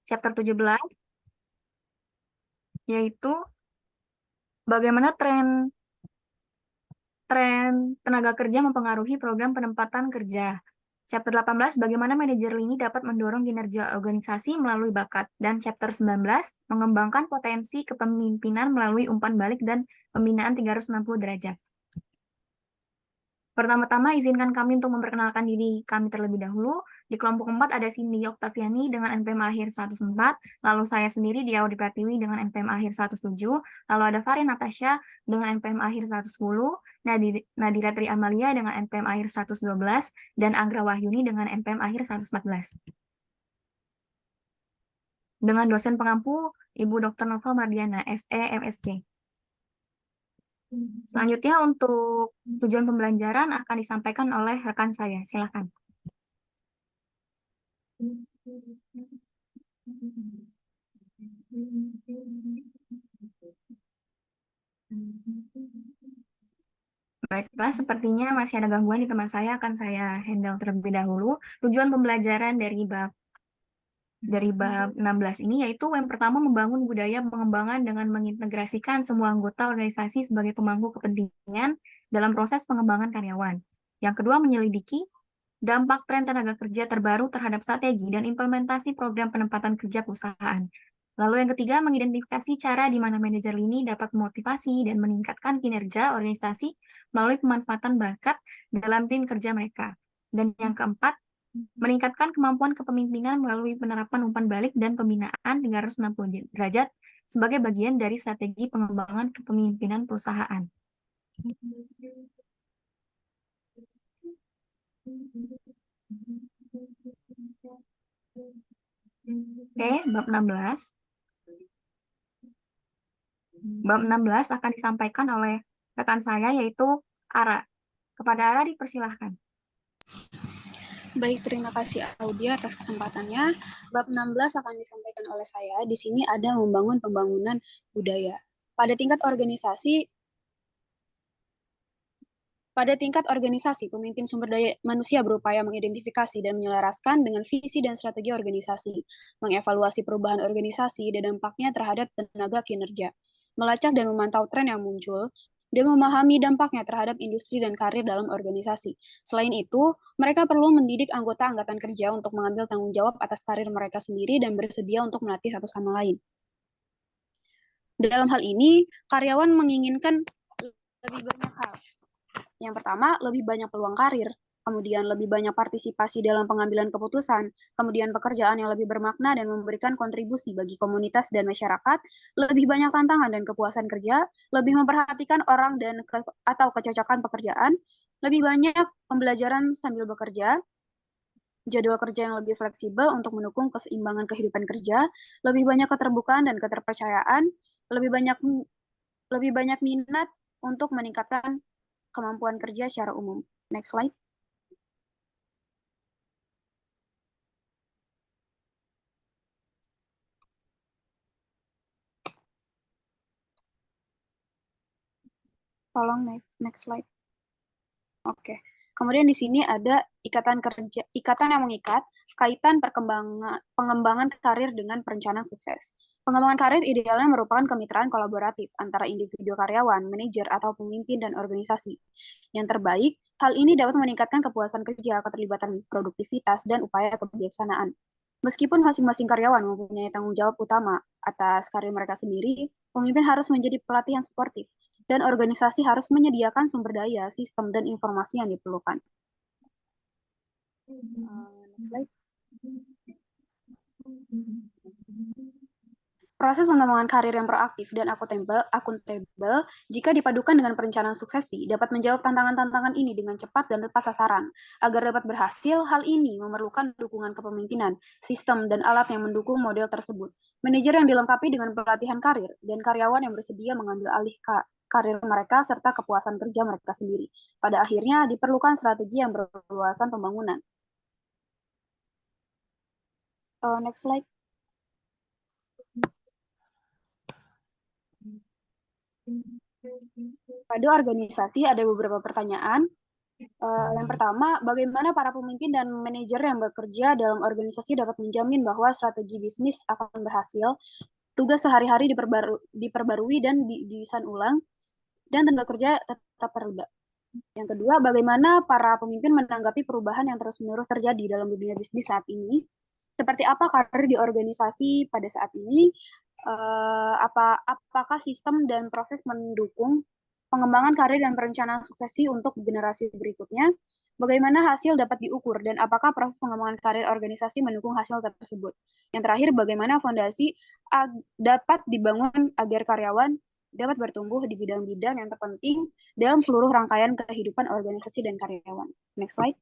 chapter 17, yaitu bagaimana tren tenaga kerja mempengaruhi program penempatan kerja. Chapter 18, bagaimana manajer lini dapat mendorong kinerja organisasi melalui bakat. Dan chapter 19, mengembangkan potensi kepemimpinan melalui umpan balik dan pembinaan 360 derajat. Pertama-tama, izinkan kami untuk memperkenalkan diri kami terlebih dahulu. Di kelompok 4 ada Cindy Oktaviani dengan NPM akhir 104, lalu saya sendiri Dia Audi Pratiwi dengan NPM akhir 107, lalu ada Farin Natasha dengan NPM akhir 110, Nadira Tri Amalia dengan NPM akhir 112, dan Anggra Wahyuni dengan NPM akhir 114. Dengan dosen pengampu, Ibu Dr. Nova Mardiana, SE MSc. Selanjutnya untuk tujuan pembelajaran akan disampaikan oleh rekan saya. Silakan. Baiklah, sepertinya masih ada gangguan di teman saya, akan saya handle terlebih dahulu. Tujuan pembelajaran dari bab 16 ini yaitu yang pertama membangun budaya pengembangan dengan mengintegrasikan semua anggota organisasi sebagai pemangku kepentingan dalam proses pengembangan karyawan. Yang kedua, menyelidiki dampak tren tenaga kerja terbaru terhadap strategi dan implementasi program penempatan kerja perusahaan. Lalu yang ketiga, mengidentifikasi cara di mana manajer lini dapat memotivasi dan meningkatkan kinerja organisasi melalui pemanfaatan bakat dalam tim kerja mereka. Dan yang keempat, meningkatkan kemampuan kepemimpinan melalui penerapan umpan balik dan pembinaan 360 derajat sebagai bagian dari strategi pengembangan kepemimpinan perusahaan. Oke, bab 16. Bab 16 akan disampaikan oleh rekan saya, yaitu Ara. Kepada Ara dipersilahkan. Baik, terima kasih Audia atas kesempatannya. Bab 16 akan disampaikan oleh saya. Di sini ada membangun pembangunan budaya. Pada tingkat organisasi, pemimpin sumber daya manusia berupaya mengidentifikasi dan menyelaraskan dengan visi dan strategi organisasi, mengevaluasi perubahan organisasi dan dampaknya terhadap tenaga kinerja, melacak dan memantau tren yang muncul, dan memahami dampaknya terhadap industri dan karir dalam organisasi. Selain itu, mereka perlu mendidik anggota angkatan kerja untuk mengambil tanggung jawab atas karir mereka sendiri dan bersedia untuk melatih satu sama lain. Dalam hal ini, karyawan menginginkan lebih banyak hal. Yang pertama, lebih banyak peluang karir, kemudian lebih banyak partisipasi dalam pengambilan keputusan, kemudian pekerjaan yang lebih bermakna dan memberikan kontribusi bagi komunitas dan masyarakat, lebih banyak tantangan dan kepuasan kerja, lebih memperhatikan orang dan atau kecocokan pekerjaan, lebih banyak pembelajaran sambil bekerja, jadwal kerja yang lebih fleksibel untuk mendukung keseimbangan kehidupan kerja, lebih banyak keterbukaan dan keterpercayaan, lebih banyak minat untuk meningkatkan kemampuan kerja secara umum. Next slide. Tolong next slide. Oke. Kemudian di sini ada ikatan yang mengikat, kaitan pengembangan karir dengan perencanaan sukses. Pengembangan karir idealnya merupakan kemitraan kolaboratif antara individu karyawan, manajer, atau pemimpin dan organisasi. Yang terbaik, hal ini dapat meningkatkan kepuasan kerja, keterlibatan produktivitas, dan upaya kebijaksanaan. Meskipun masing-masing karyawan mempunyai tanggung jawab utama atas karir mereka sendiri, pemimpin harus menjadi pelatih yang suportif, dan organisasi harus menyediakan sumber daya, sistem, dan informasi yang diperlukan. Next slide. Proses pengembangan karir yang proaktif dan akuntabel jika dipadukan dengan perencanaan suksesi dapat menjawab tantangan-tantangan ini dengan cepat dan tepat sasaran. Agar dapat berhasil, hal ini memerlukan dukungan kepemimpinan, sistem, dan alat yang mendukung model tersebut. Manajer yang dilengkapi dengan pelatihan karir, dan karyawan yang bersedia mengambil alih karir mereka serta kepuasan kerja mereka sendiri. Pada akhirnya, diperlukan strategi yang berluasan pembangunan. Next slide. Pada organisasi ada beberapa pertanyaan. Yang pertama, bagaimana para pemimpin dan manajer yang bekerja dalam organisasi dapat menjamin bahwa strategi bisnis akan berhasil, tugas sehari-hari diperbarui dan didesain ulang, dan tenaga kerja tetap terlibat. Yang kedua, bagaimana para pemimpin menanggapi perubahan yang terus-menerus terjadi dalam dunia bisnis saat ini? Seperti apa karir di organisasi pada saat ini? Apakah sistem dan proses mendukung pengembangan karir dan perencanaan suksesi untuk generasi berikutnya? Bagaimana hasil dapat diukur dan apakah proses pengembangan karir organisasi mendukung hasil tersebut? Yang terakhir, bagaimana fondasi dapat dibangun agar karyawan dapat bertumbuh di bidang-bidang yang terpenting dalam seluruh rangkaian kehidupan organisasi dan karyawan. Next slide.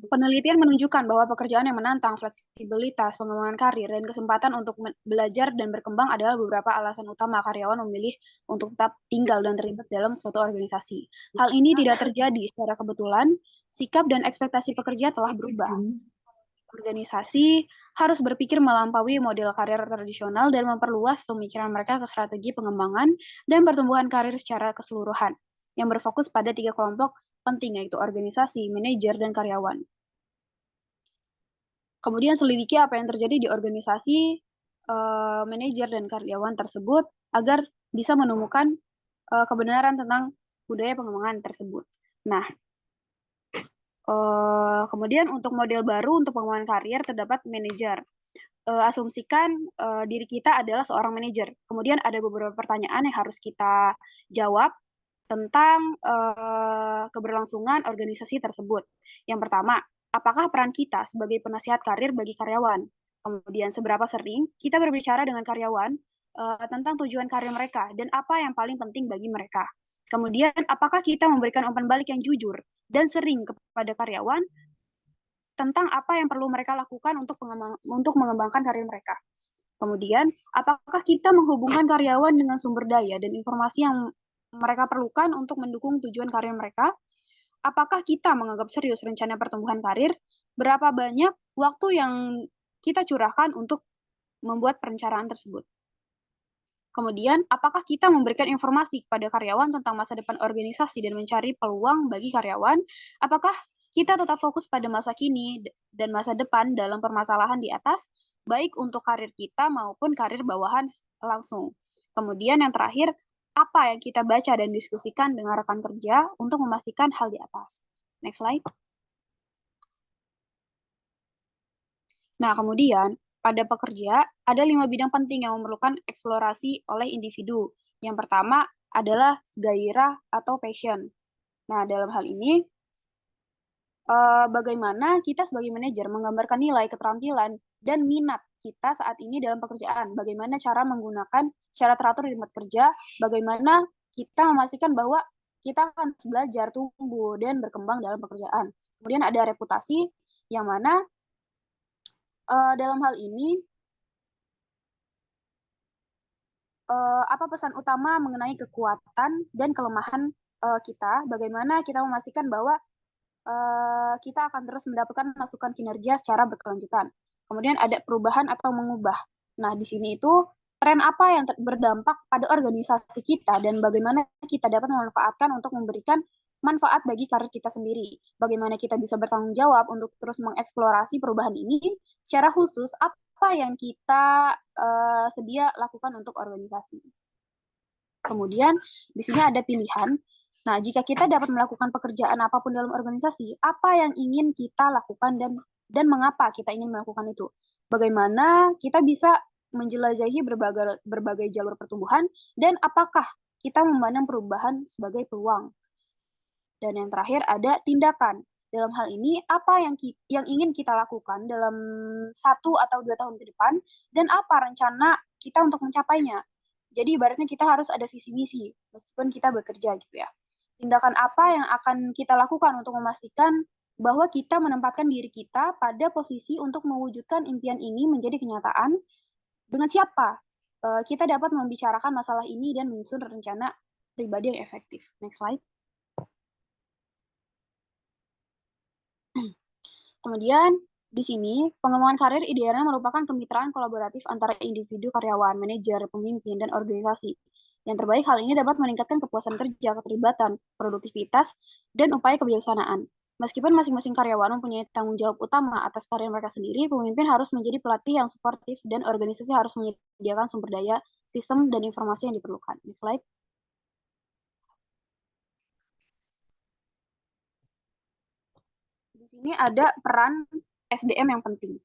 Penelitian menunjukkan bahwa pekerjaan yang menantang, fleksibilitas, pengembangan karir, dan kesempatan untuk belajar dan berkembang adalah beberapa alasan utama karyawan memilih untuk tetap tinggal dan terlibat dalam suatu organisasi. Hal ini tidak terjadi secara kebetulan, sikap dan ekspektasi pekerja telah berubah. Organisasi harus berpikir melampaui model karir tradisional dan memperluas pemikiran mereka ke strategi pengembangan dan pertumbuhan karir secara keseluruhan, yang berfokus pada 3 kelompok penting, yaitu organisasi, manajer, dan karyawan. Kemudian selidiki apa yang terjadi di organisasi, manajer, dan karyawan tersebut agar bisa menemukan kebenaran tentang budaya pengembangan tersebut. Nah, kemudian untuk model baru untuk pengembangan karir terdapat manajer. Asumsikan diri kita adalah seorang manajer. Kemudian ada beberapa pertanyaan yang harus kita jawab tentang keberlangsungan organisasi tersebut. Yang pertama, apakah peran kita sebagai penasihat karir bagi karyawan? Kemudian, seberapa sering kita berbicara dengan karyawan tentang tujuan karir mereka dan apa yang paling penting bagi mereka? Kemudian, apakah kita memberikan umpan balik yang jujur dan sering kepada karyawan tentang apa yang perlu mereka lakukan untuk mengembangkan karir mereka? Kemudian, apakah kita menghubungkan karyawan dengan sumber daya dan informasi yang mereka perlukan untuk mendukung tujuan karir mereka? Apakah kita menganggap serius rencana pertumbuhan karir? Berapa banyak waktu yang kita curahkan untuk membuat perencanaan tersebut? Kemudian, apakah kita memberikan informasi kepada karyawan tentang masa depan organisasi dan mencari peluang bagi karyawan? Apakah kita tetap fokus pada masa kini dan masa depan dalam permasalahan di atas, baik untuk karir kita maupun karir bawahan langsung? Kemudian yang terakhir, apa yang kita baca dan diskusikan dengan rekan kerja untuk memastikan hal di atas? Next slide. Nah, kemudian pada pekerja ada 5 bidang penting yang memerlukan eksplorasi oleh individu. Yang pertama adalah gairah atau passion. Nah, dalam hal ini, bagaimana kita sebagai manajer menggambarkan nilai, keterampilan, dan minat kita saat ini dalam pekerjaan. Bagaimana cara menggunakan secara teratur di tempat kerja, bagaimana kita memastikan bahwa kita akan belajar, tumbuh, dan berkembang dalam pekerjaan. Kemudian ada reputasi, yang mana dalam hal ini apa pesan utama mengenai kekuatan dan kelemahan kita, bagaimana kita memastikan bahwa kita akan terus mendapatkan masukan kinerja secara berkelanjutan. Kemudian ada perubahan atau mengubah. Nah, di sini itu tren apa yang berdampak pada organisasi kita dan bagaimana kita dapat memanfaatkan untuk memberikan manfaat bagi karir kita sendiri. Bagaimana kita bisa bertanggung jawab untuk terus mengeksplorasi perubahan ini, secara khusus apa yang kita sedia lakukan untuk organisasi. Kemudian di sini ada pilihan. Nah, jika kita dapat melakukan pekerjaan apapun dalam organisasi, apa yang ingin kita lakukan dan mengapa kita ingin melakukan itu? Bagaimana kita bisa menjelajahi berbagai jalur pertumbuhan dan apakah kita memandang perubahan sebagai peluang? Dan yang terakhir ada tindakan. Dalam hal ini, apa yang ingin kita lakukan dalam 1 atau 2 tahun ke depan, dan apa rencana kita untuk mencapainya. Jadi ibaratnya kita harus ada visi misi, meskipun kita bekerja gitu ya. Tindakan apa yang akan kita lakukan untuk memastikan bahwa kita menempatkan diri kita pada posisi untuk mewujudkan impian ini menjadi kenyataan, dengan siapa kita dapat membicarakan masalah ini dan menyusun rencana pribadi yang efektif. Next slide. Kemudian Di sini, pengembangan karir idealnya merupakan kemitraan kolaboratif antara individu, karyawan, manajer, pemimpin, dan organisasi. Yang terbaik, hal ini dapat meningkatkan kepuasan kerja, keterlibatan, produktivitas, dan upaya kebijaksanaan. Meskipun masing-masing karyawan mempunyai tanggung jawab utama atas karir mereka sendiri, pemimpin harus menjadi pelatih yang suportif dan organisasi harus menyediakan sumber daya, sistem, dan informasi yang diperlukan. Next slide. Di sini ada peran SDM yang penting.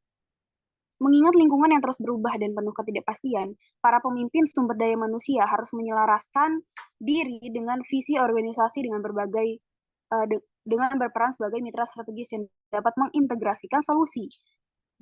Mengingat lingkungan yang terus berubah dan penuh ketidakpastian, para pemimpin sumber daya manusia harus menyelaraskan diri dengan visi organisasi dengan berperan sebagai mitra strategis yang dapat mengintegrasikan solusi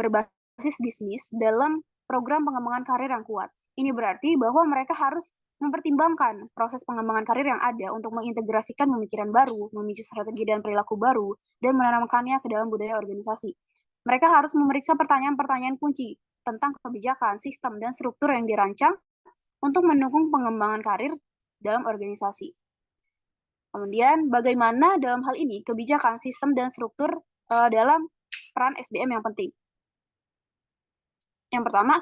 berbasis bisnis dalam program pengembangan karir yang kuat. Ini berarti bahwa mereka harus mempertimbangkan proses pengembangan karir yang ada untuk mengintegrasikan pemikiran baru, memicu strategi dan perilaku baru, dan menanamkannya ke dalam budaya organisasi. Mereka harus memeriksa pertanyaan-pertanyaan kunci tentang kebijakan, sistem, dan struktur yang dirancang untuk mendukung pengembangan karir dalam organisasi. Kemudian, bagaimana dalam hal ini kebijakan, sistem, dan struktur dalam peran SDM yang penting. Yang pertama,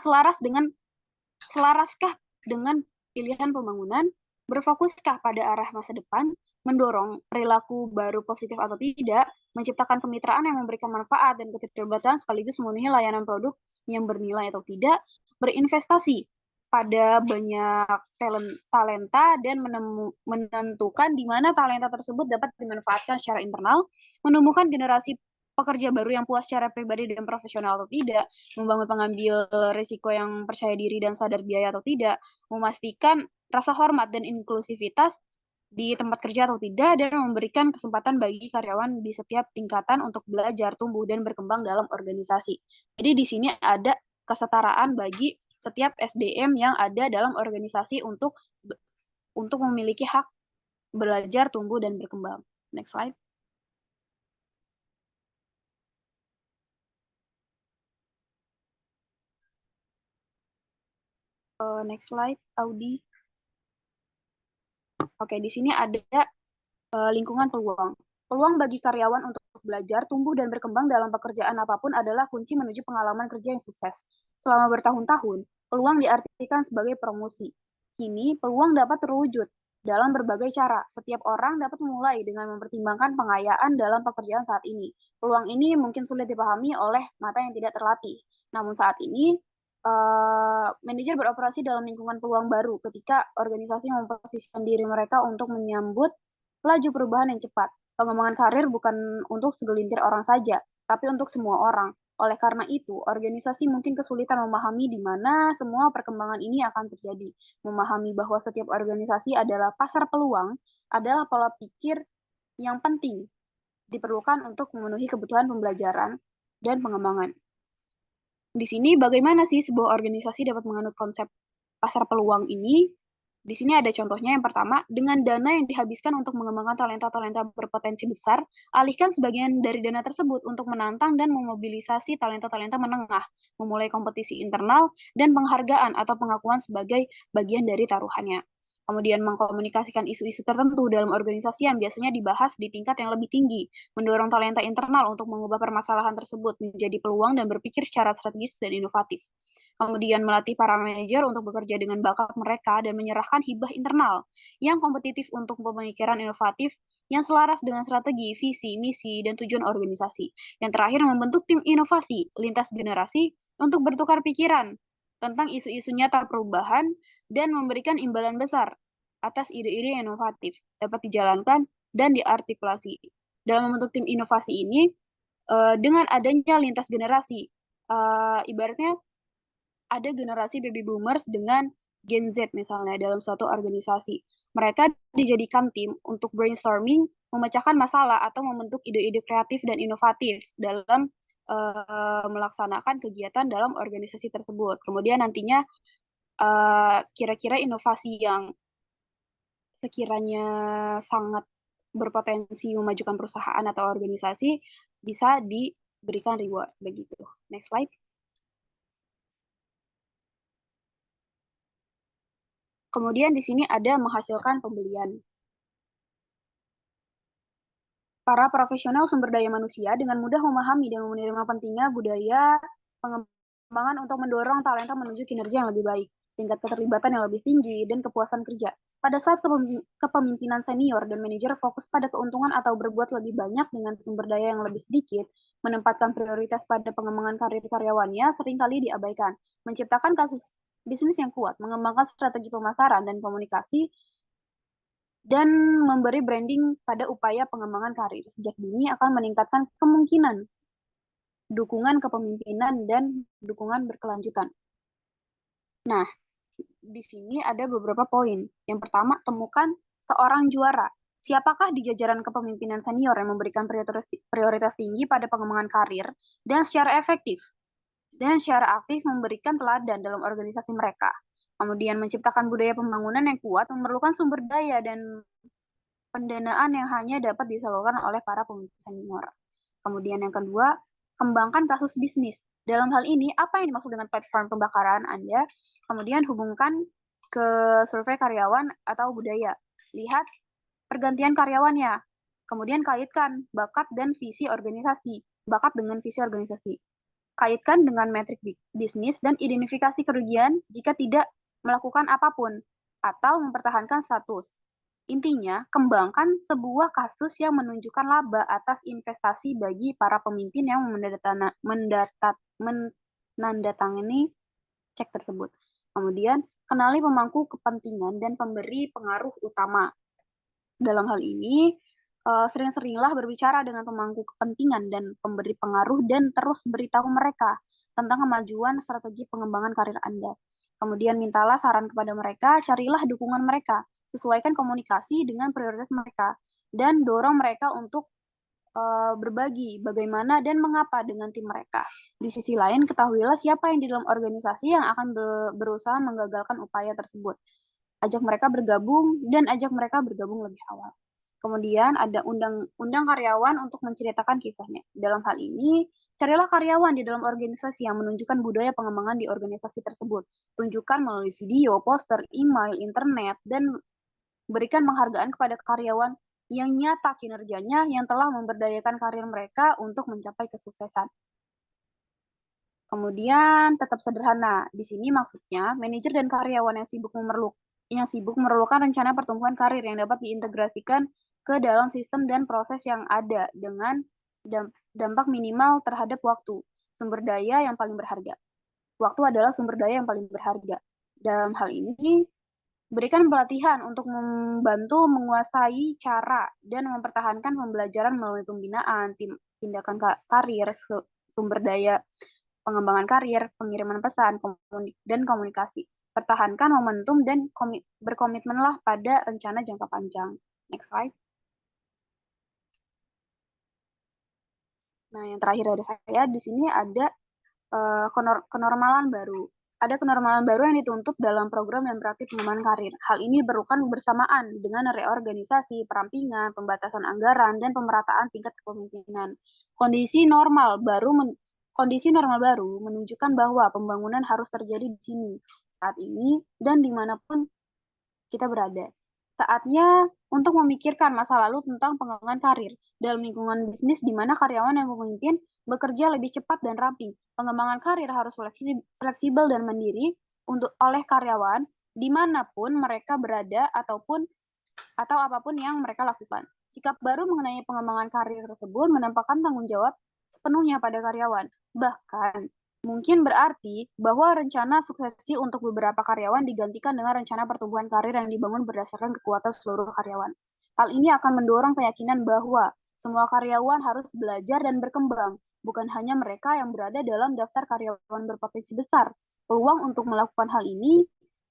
selaraskah dengan pilihan pembangunan, berfokuskah pada arah masa depan, mendorong perilaku baru positif atau tidak, menciptakan kemitraan yang memberikan manfaat dan keterlibatan sekaligus memenuhi layanan produk yang bernilai atau tidak, berinvestasi pada banyak talenta dan menentukan di mana talenta tersebut dapat dimanfaatkan secara internal, menemukan generasi pekerja baru yang puas secara pribadi dan profesional atau tidak, membangun pengambil risiko yang percaya diri dan sadar biaya atau tidak, memastikan rasa hormat dan inklusivitas di tempat kerja atau tidak, dan memberikan kesempatan bagi karyawan di setiap tingkatan untuk belajar, tumbuh, dan berkembang dalam organisasi. Jadi di sini ada kesetaraan bagi setiap SDM yang ada dalam organisasi untuk memiliki hak belajar, tumbuh, dan berkembang. Next slide. Next slide, Audi. Oke, di sini ada lingkungan peluang. Peluang bagi karyawan untuk belajar, tumbuh, dan berkembang dalam pekerjaan apapun adalah kunci menuju pengalaman kerja yang sukses. Selama bertahun-tahun, peluang diartikan sebagai promosi. Kini, peluang dapat terwujud dalam berbagai cara. Setiap orang dapat memulai dengan mempertimbangkan pengayaan dalam pekerjaan saat ini. Peluang ini mungkin sulit dipahami oleh mata yang tidak terlatih. Namun saat ini, manajer beroperasi dalam lingkungan peluang baru ketika organisasi memposisikan diri mereka untuk menyambut laju perubahan yang cepat. Pengembangan karir bukan untuk segelintir orang saja, tapi untuk semua orang. Oleh karena itu, organisasi mungkin kesulitan memahami di mana semua perkembangan ini akan terjadi. Memahami bahwa setiap organisasi adalah pasar peluang adalah pola pikir yang penting diperlukan untuk memenuhi kebutuhan pembelajaran dan pengembangan. Di sini bagaimana sih sebuah organisasi dapat menganut konsep pasar peluang ini? Di sini ada contohnya. Yang pertama, dengan dana yang dihabiskan untuk mengembangkan talenta-talenta berpotensi besar, alihkan sebagian dari dana tersebut untuk menantang dan memobilisasi talenta-talenta menengah, memulai kompetisi internal, dan penghargaan atau pengakuan sebagai bagian dari taruhannya. Kemudian mengkomunikasikan isu-isu tertentu dalam organisasi yang biasanya dibahas di tingkat yang lebih tinggi, mendorong talenta internal untuk mengubah permasalahan tersebut menjadi peluang dan berpikir secara strategis dan inovatif. Kemudian melatih para manajer untuk bekerja dengan bakat mereka dan menyerahkan hibah internal yang kompetitif untuk pemikiran inovatif yang selaras dengan strategi, visi, misi, dan tujuan organisasi. Yang terakhir, membentuk tim inovasi lintas generasi untuk bertukar pikiran tentang isu-isu nyata perubahan dan memberikan imbalan besar atas ide-ide yang inovatif dapat dijalankan dan diartikulasi. Dalam membentuk tim inovasi ini, dengan adanya lintas generasi, ibaratnya ada generasi baby boomers dengan Gen Z misalnya dalam suatu organisasi. Mereka dijadikan tim untuk brainstorming, memecahkan masalah atau membentuk ide-ide kreatif dan inovatif dalam melaksanakan kegiatan dalam organisasi tersebut. Kemudian nantinya kira-kira inovasi yang sekiranya sangat berpotensi memajukan perusahaan atau organisasi bisa diberikan reward begitu. Next slide. Kemudian di sini ada menghasilkan pembelian. Para profesional sumber daya manusia dengan mudah memahami dan menerima pentingnya budaya pengembangan untuk mendorong talenta menuju kinerja yang lebih baik, tingkat keterlibatan yang lebih tinggi, dan kepuasan kerja. Pada saat kepemimpinan senior dan manajer fokus pada keuntungan atau berbuat lebih banyak dengan sumber daya yang lebih sedikit, menempatkan prioritas pada pengembangan karir karyawannya seringkali diabaikan, menciptakan kasus bisnis yang kuat, mengembangkan strategi pemasaran dan komunikasi, dan memberi branding pada upaya pengembangan karir sejak dini akan meningkatkan kemungkinan dukungan kepemimpinan dan dukungan berkelanjutan. Nah, di sini ada beberapa poin. Yang pertama, temukan seorang juara. Siapakah di jajaran kepemimpinan senior yang memberikan prioritas tinggi pada pengembangan karir dan secara efektif dan secara aktif memberikan teladan dalam organisasi mereka. Kemudian menciptakan budaya pembangunan yang kuat memerlukan sumber daya dan pendanaan yang hanya dapat disalurkan oleh para pemimpin senior. Kemudian yang kedua, kembangkan kasus bisnis. Dalam hal ini, apa yang dimaksud dengan platform pembakaran Anda? Kemudian hubungkan ke survei karyawan atau budaya. Lihat pergantian karyawannya. Kemudian kaitkan bakat dan visi organisasi. Bakat dengan visi organisasi. Kaitkan dengan metrik bisnis dan identifikasi kerugian jika tidak melakukan apapun atau mempertahankan status. Intinya, kembangkan sebuah kasus yang menunjukkan laba atas investasi bagi para pemimpin yang menandatangani cek tersebut. Kemudian, kenali pemangku kepentingan dan pemberi pengaruh utama. Dalam hal ini, sering-seringlah berbicara dengan pemangku kepentingan dan pemberi pengaruh dan terus beritahu mereka tentang kemajuan strategi pengembangan karir Anda. Kemudian mintalah saran kepada mereka, carilah dukungan mereka, sesuaikan komunikasi dengan prioritas mereka, dan dorong mereka untuk berbagi bagaimana dan mengapa dengan tim mereka. Di sisi lain, ketahuilah siapa yang di dalam organisasi yang akan berusaha menggagalkan upaya tersebut. Ajak mereka bergabung dan ajak mereka bergabung lebih awal. Kemudian ada undang karyawan untuk menceritakan kisahnya. Dalam hal ini, carilah karyawan di dalam organisasi yang menunjukkan budaya pengembangan di organisasi tersebut. Tunjukkan melalui video, poster, email, internet, dan berikan penghargaan kepada karyawan yang nyata kinerjanya yang telah memberdayakan karir mereka untuk mencapai kesuksesan. Kemudian tetap sederhana. Di sini maksudnya manajer dan karyawan yang sibuk memerlukan rencana pertumbuhan karir yang dapat diintegrasikan ke dalam sistem dan proses yang ada dengan dampak minimal terhadap waktu, sumber daya yang paling berharga. Waktu adalah sumber daya yang paling berharga. Dalam hal ini, berikan pelatihan untuk membantu menguasai cara dan mempertahankan pembelajaran melalui pembinaan, tindakan karir, sumber daya pengembangan karir, pengiriman pesan, dan komunikasi. Pertahankan momentum dan berkomitmenlah pada rencana jangka panjang. Next slide. Nah, yang terakhir dari saya di sini ada kenormalan baru. Ada kenormalan baru yang dituntut dalam program dan praktik pengembangan karir. Hal ini diperlukan bersamaan dengan reorganisasi, perampingan, pembatasan anggaran, dan pemerataan tingkat kepemimpinan. Kondisi normal baru menunjukkan bahwa pembangunan harus terjadi di sini, saat ini, dan dimanapun kita berada. Saatnya untuk memikirkan masa lalu tentang pengembangan karir dalam lingkungan bisnis di mana karyawan dan pemimpin bekerja lebih cepat dan rapi. Pengembangan karir harus fleksibel dan mandiri oleh karyawan dimanapun mereka berada atau apapun yang mereka lakukan. Sikap baru mengenai pengembangan karir tersebut menempatkan tanggung jawab sepenuhnya pada karyawan. Bahkan mungkin berarti bahwa rencana suksesi untuk beberapa karyawan digantikan dengan rencana pertumbuhan karir yang dibangun berdasarkan kekuatan seluruh karyawan. Hal ini akan mendorong keyakinan bahwa semua karyawan harus belajar dan berkembang, bukan hanya mereka yang berada dalam daftar karyawan berpotensi besar. Peluang untuk melakukan hal ini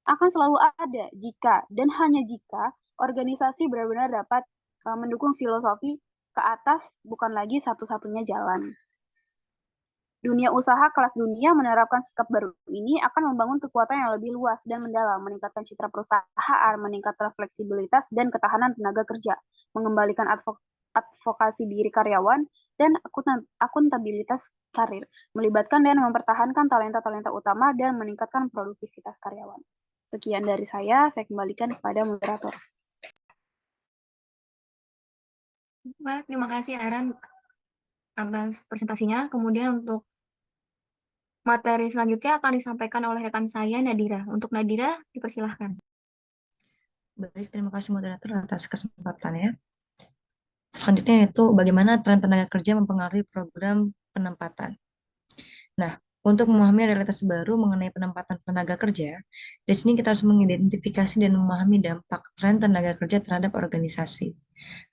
akan selalu ada jika dan hanya jika organisasi benar-benar dapat mendukung filosofi ke atas bukan lagi satu-satunya jalan. Dunia usaha kelas dunia menerapkan sikap baru ini akan membangun kekuatan yang lebih luas dan mendalam, meningkatkan citra perusahaan, meningkatkan fleksibilitas dan ketahanan tenaga kerja, mengembalikan advokasi diri karyawan, dan akuntabilitas karir, melibatkan dan mempertahankan talenta-talenta utama, dan meningkatkan produktivitas karyawan. Sekian dari saya kembalikan kepada moderator. Baik, terima kasih Aaron atas presentasinya. Kemudian untuk materi selanjutnya akan disampaikan oleh rekan saya Nadira. Untuk Nadira, dipersilahkan. Baik, terima kasih moderator atas kesempatannya. Selanjutnya yaitu bagaimana tren tenaga kerja mempengaruhi program penempatan. Nah, untuk memahami realitas baru mengenai penempatan tenaga kerja, di sini kita harus mengidentifikasi dan memahami dampak tren tenaga kerja terhadap organisasi.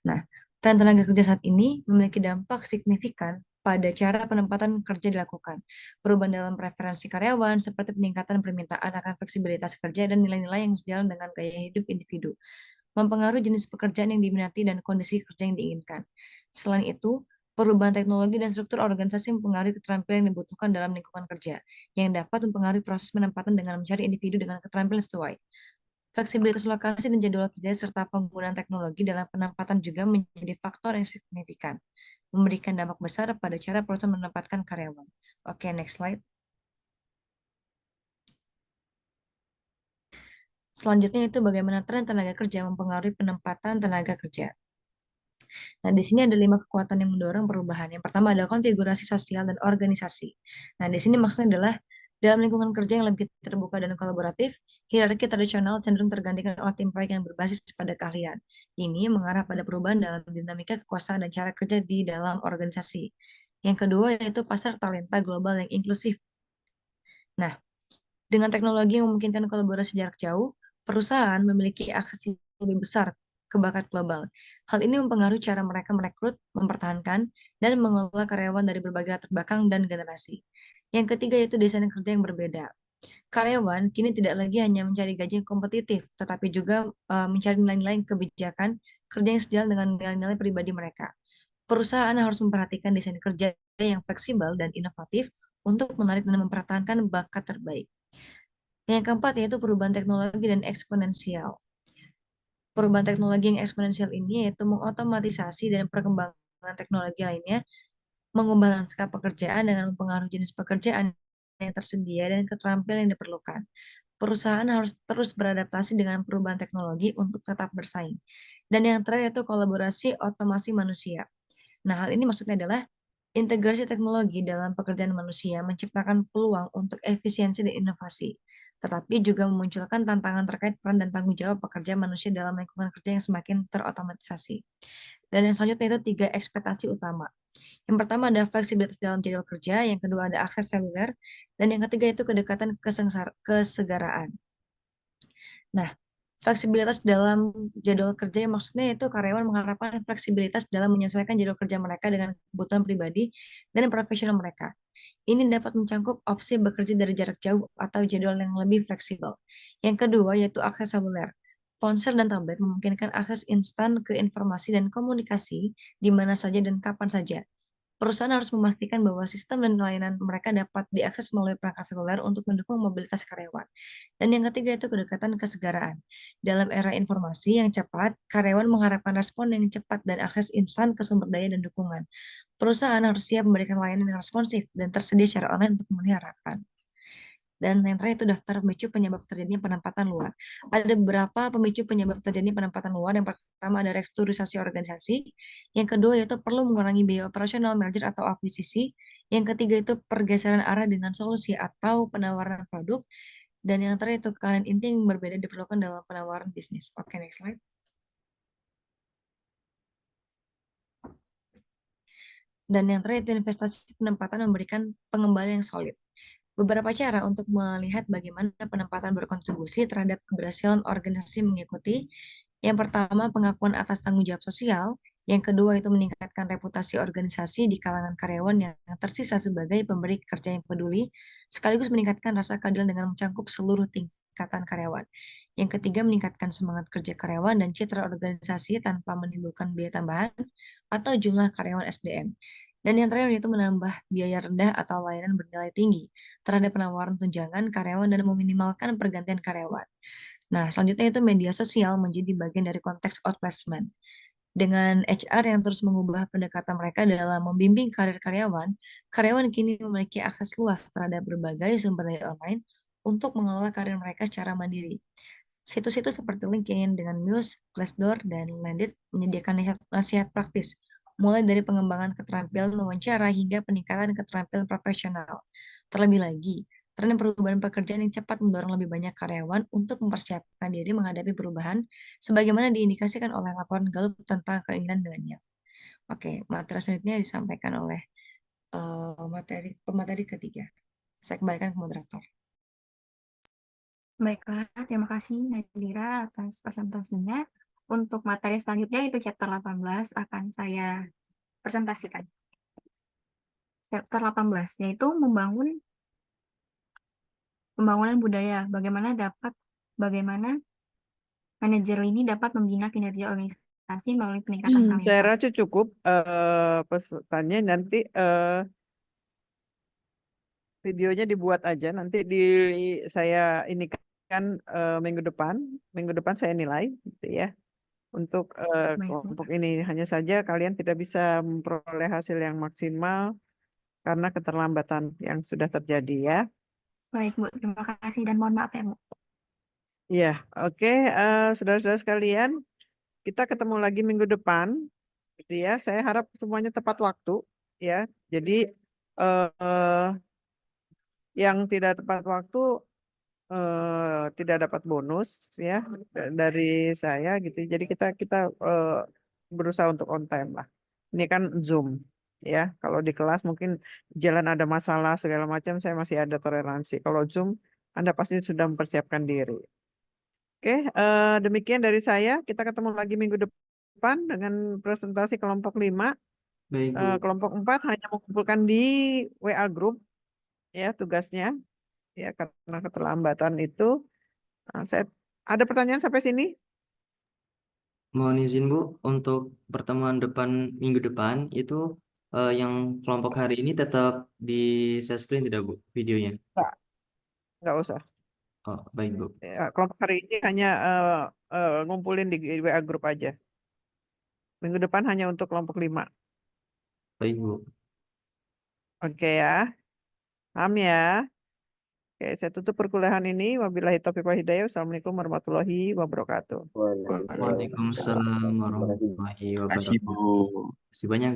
Nah, tren tenaga kerja saat ini memiliki dampak signifikan pada cara penempatan kerja dilakukan. Perubahan dalam preferensi karyawan seperti peningkatan permintaan akan fleksibilitas kerja dan nilai-nilai yang sejalan dengan gaya hidup individu mempengaruhi jenis pekerjaan yang diminati dan kondisi kerja yang diinginkan. Selain itu, perubahan teknologi dan struktur organisasi mempengaruhi keterampilan yang dibutuhkan dalam lingkungan kerja, yang dapat mempengaruhi proses penempatan dengan mencari individu dengan keterampilan sesuai. Fleksibilitas lokasi dan jadwal kerja serta penggunaan teknologi dalam penempatan juga menjadi faktor yang signifikan, memberikan dampak besar pada cara perusahaan menempatkan karyawan. Oke, next slide. Selanjutnya itu bagaimana tren tenaga kerja mempengaruhi penempatan tenaga kerja. Nah, di sini ada 5 kekuatan yang mendorong perubahan. Yang pertama ada konfigurasi sosial dan organisasi. Nah, di sini maksudnya adalah dalam lingkungan kerja yang lebih terbuka dan kolaboratif, hierarki tradisional cenderung tergantikan oleh tim proyek yang berbasis pada keahlian. Ini mengarah pada perubahan dalam dinamika kekuasaan dan cara kerja di dalam organisasi. Yang kedua yaitu pasar talenta global yang inklusif. Nah, dengan teknologi yang memungkinkan kolaborasi jarak jauh, perusahaan memiliki akses yang lebih besar ke bakat global. Hal ini mempengaruhi cara mereka merekrut, mempertahankan, dan mengelola karyawan dari berbagai latar belakang dan generasi. Yang ketiga yaitu desain kerja yang berbeda. Karyawan kini tidak lagi hanya mencari gaji yang kompetitif, tetapi juga mencari nilai-nilai kebijakan kerja yang sejalan dengan nilai-nilai pribadi mereka. Perusahaan harus memperhatikan desain kerja yang fleksibel dan inovatif untuk menarik dan mempertahankan bakat terbaik. Yang keempat yaitu perubahan teknologi dan eksponensial. Perubahan teknologi yang eksponensial ini yaitu mengotomatisasi dan perkembangan teknologi lainnya, mengubah lanskap pekerjaan dengan mempengaruhi jenis pekerjaan yang tersedia dan keterampilan yang diperlukan. Perusahaan harus terus beradaptasi dengan perubahan teknologi untuk tetap bersaing. Dan yang terakhir yaitu kolaborasi otomasi manusia. Nah, hal ini maksudnya adalah integrasi teknologi dalam pekerjaan manusia menciptakan peluang untuk efisiensi dan inovasi, tetapi juga memunculkan tantangan terkait peran dan tanggung jawab pekerja manusia dalam lingkungan kerja yang semakin terotomatisasi. Dan yang selanjutnya itu 3 ekspektasi utama. Yang pertama ada fleksibilitas dalam jadwal kerja, yang kedua ada akses seluler, dan yang ketiga itu kedekatan kesegaraan. Nah, fleksibilitas dalam jadwal kerja yang maksudnya itu karyawan mengharapkan fleksibilitas dalam menyesuaikan jadwal kerja mereka dengan kebutuhan pribadi dan profesional mereka. Ini dapat mencangkup opsi bekerja dari jarak jauh atau jadwal yang lebih fleksibel. Yang kedua yaitu akses seluler. Ponsel dan tablet memungkinkan akses instan ke informasi dan komunikasi di mana saja dan kapan saja. Perusahaan harus memastikan bahwa sistem dan layanan mereka dapat diakses melalui perangkat seluler untuk mendukung mobilitas karyawan. Dan yang ketiga itu kedekatan kesegaraan. Dalam era informasi yang cepat, karyawan mengharapkan respon yang cepat dan akses instan ke sumber daya dan dukungan. Perusahaan harus siap memberikan layanan yang responsif dan tersedia secara online untuk memenuhi harapan. Dan yang terakhir itu daftar pemicu penyebab terjadinya penempatan luar. Ada beberapa pemicu penyebab terjadinya penempatan luar. Yang pertama ada restrukturisasi organisasi. Yang kedua yaitu perlu mengurangi biaya operasional, merger atau akuisisi. Yang ketiga itu pergeseran arah dengan solusi atau penawaran produk. Dan yang terakhir itu kalian inti yang berbeda diperlukan dalam penawaran bisnis. Oke, next slide. Dan yang terakhir itu investasi penempatan memberikan pengembalian yang solid. Beberapa cara untuk melihat bagaimana penempatan berkontribusi terhadap keberhasilan organisasi mengikuti. Yang pertama, pengakuan atas tanggung jawab sosial. Yang kedua, itu meningkatkan reputasi organisasi di kalangan karyawan yang tersisa sebagai pemberi kerja yang peduli, sekaligus meningkatkan rasa keadilan dengan mencangkup seluruh tingkatan karyawan. Yang ketiga, meningkatkan semangat kerja karyawan dan citra organisasi tanpa menimbulkan biaya tambahan atau jumlah karyawan SDM. Dan yang terakhir itu menambah biaya rendah atau layanan bernilai tinggi terhadap penawaran tunjangan karyawan dan meminimalkan pergantian karyawan. Nah, selanjutnya itu media sosial menjadi bagian dari konteks outplacement. Dengan HR yang terus mengubah pendekatan mereka dalam membimbing karir karyawan, karyawan kini memiliki akses luas terhadap berbagai sumber daya online untuk mengelola karir mereka secara mandiri. Situs-situs seperti LinkedIn dengan Muse, Glassdoor, dan Landit menyediakan nasihat praktis, mulai dari pengembangan keterampilan wawancara hingga peningkatan keterampilan profesional. Terlebih lagi, tren perubahan pekerjaan yang cepat mendorong lebih banyak karyawan untuk mempersiapkan diri menghadapi perubahan, sebagaimana diindikasikan oleh laporan Gallup tentang keinginan milenial. Oke, materi selanjutnya disampaikan oleh pemateri ketiga. Saya kembalikan ke moderator. Baiklah, terima kasih Nadira atas presentasinya. Untuk materi selanjutnya itu chapter 18 akan saya presentasikan. Chapter 18 yaitu pembangunan budaya. Bagaimana manajer ini dapat membina kinerja organisasi melalui peningkatan Saya talenta. rasa cukup pesannya nanti videonya dibuat aja nanti saya ini kan minggu depan saya nilai gitu ya untuk Baik, Bu. kelompok ini hanya saja kalian tidak bisa memperoleh hasil yang maksimal karena keterlambatan yang sudah terjadi ya. Baik, Bu. Terima kasih dan mohon maaf ya, Bu. Iya, oke, saudara-saudara sekalian, kita ketemu lagi minggu depan, gitu ya. Saya harap semuanya tepat waktu, ya. Jadi yang tidak tepat waktu tidak dapat bonus, ya, dari saya, gitu. Jadi kita berusaha untuk on time lah. Ini kan Zoom, ya. Kalau di kelas mungkin jalan ada masalah segala macam, saya masih ada toleransi. Kalau Zoom, Anda pasti sudah mempersiapkan diri. Oke, demikian dari saya. Kita ketemu lagi minggu depan dengan presentasi kelompok 5. Baik, Bu. Kelompok 4 hanya mengumpulkan di WA Group, ya tugasnya. Ya, karena keterlambatan itu. Saya ada pertanyaan sampai sini? Mohon izin, Bu, untuk pertemuan minggu depan itu yang kelompok hari ini tetap di share screen tidak, Bu, videonya? Nggak usah. Oh, baik, Bu. Ya, kelompok hari ini hanya ngumpulin di WA Group aja. Minggu depan hanya untuk kelompok 5. Baik, Bu. Oke ya. Paham ya. Oke, saya tutup perkuliahan ini. Wabillahi taufiq wal hidayah. Wassalamualaikum warahmatullahi wabarakatuh. Waalaikumsalam warahmatullahi Terima kasih, wabarakatuh. Bu. Terima kasih banyak, Bu.